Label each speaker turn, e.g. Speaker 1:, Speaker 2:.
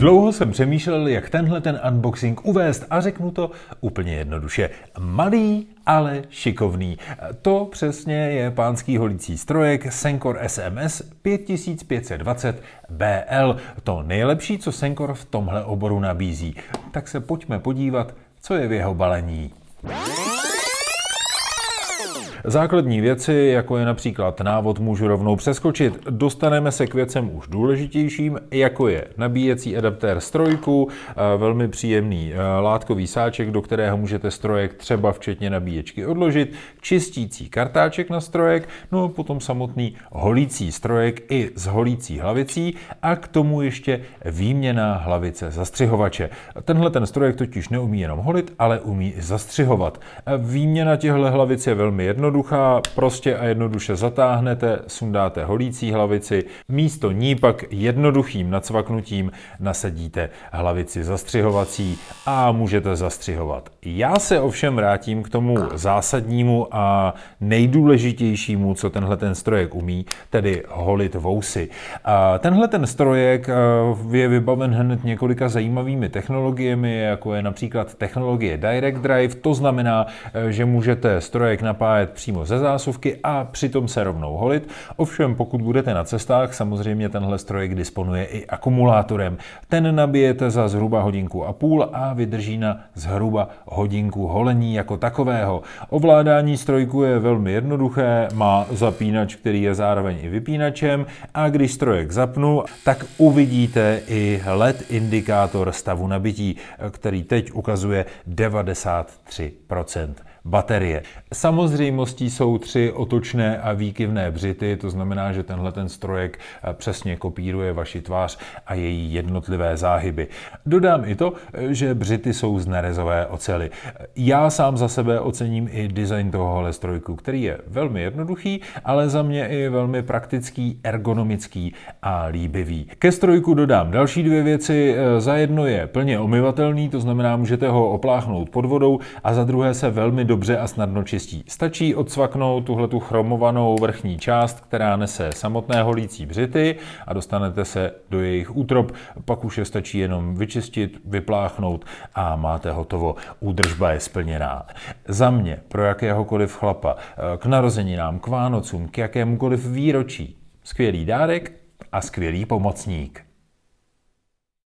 Speaker 1: Dlouho jsem přemýšlel, jak tenhle ten unboxing uvést a řeknu to úplně jednoduše. Malý, ale šikovný. To přesně je pánský holící strojek Senkor SMS 5520 BL. To nejlepší, co Senkor v tomhle oboru nabízí. Tak se pojďme podívat, co je v jeho balení. Základní věci, jako je například návod, můžu rovnou přeskočit. Dostaneme se k věcem už důležitějším, jako je nabíjecí adaptér strojku, velmi příjemný látkový sáček, do kterého můžete strojek třeba včetně nabíječky odložit, čistící kartáček na strojek, no potom samotný holící strojek i s holící hlavicí a k tomu ještě výměnná hlavice zastřihovače. Tenhle ten strojek totiž neumí jenom holit, ale umí i zastřihovat. Výměna těchto hlavic je velmi jednoduchá, prostě a jednoduše zatáhnete, sundáte holící hlavici, místo ní pak jednoduchým nacvaknutím nasadíte hlavici zastřihovací a můžete zastřihovat. Já se ovšem vrátím k tomu zásadnímu a nejdůležitějšímu, co tenhle ten strojek umí, tedy holit vousy. Tenhle ten strojek je vybaven hned několika zajímavými technologiemi, jako je například technologie Direct Drive, to znamená, že můžete strojek napájet přímo ze zásuvky a přitom se rovnou holit. Ovšem, pokud budete na cestách, samozřejmě tenhle strojek disponuje i akumulátorem. Ten nabijete za zhruba 1,5 hodiny a vydrží na zhruba hodinku holení jako takového. Ovládání strojku je velmi jednoduché, má zapínač, který je zároveň i vypínačem a když strojek zapnu, tak uvidíte i LED indikátor stavu nabití, který teď ukazuje 93% baterie. Samozřejmostí jsou 3 otočné a výkyvné břity, to znamená, že tenhle ten strojek přesně kopíruje vaši tvář a její jednotlivé záhyby. Dodám i to, že břity jsou z nerezové oceli. Já sám za sebe ocením i design tohohle strojku, který je velmi jednoduchý, ale za mě i velmi praktický, ergonomický a líbivý. Ke strojku dodám další 2 věci. Za jedno je plně omyvatelný, to znamená, můžete ho opláchnout pod vodou a za druhé se velmi dobře a snadno čistí. Stačí odsvaknout tuhletu chromovanou vrchní část, která nese samotné holící břity a dostanete se do jejich útrop, pak už je stačí jenom vyčistit, vypláchnout a máte hotovo. Údržba je splněná. Za mě, pro jakéhokoliv chlapa, k narozeninám, k Vánocům, k jakémukoliv výročí, skvělý dárek a skvělý pomocník.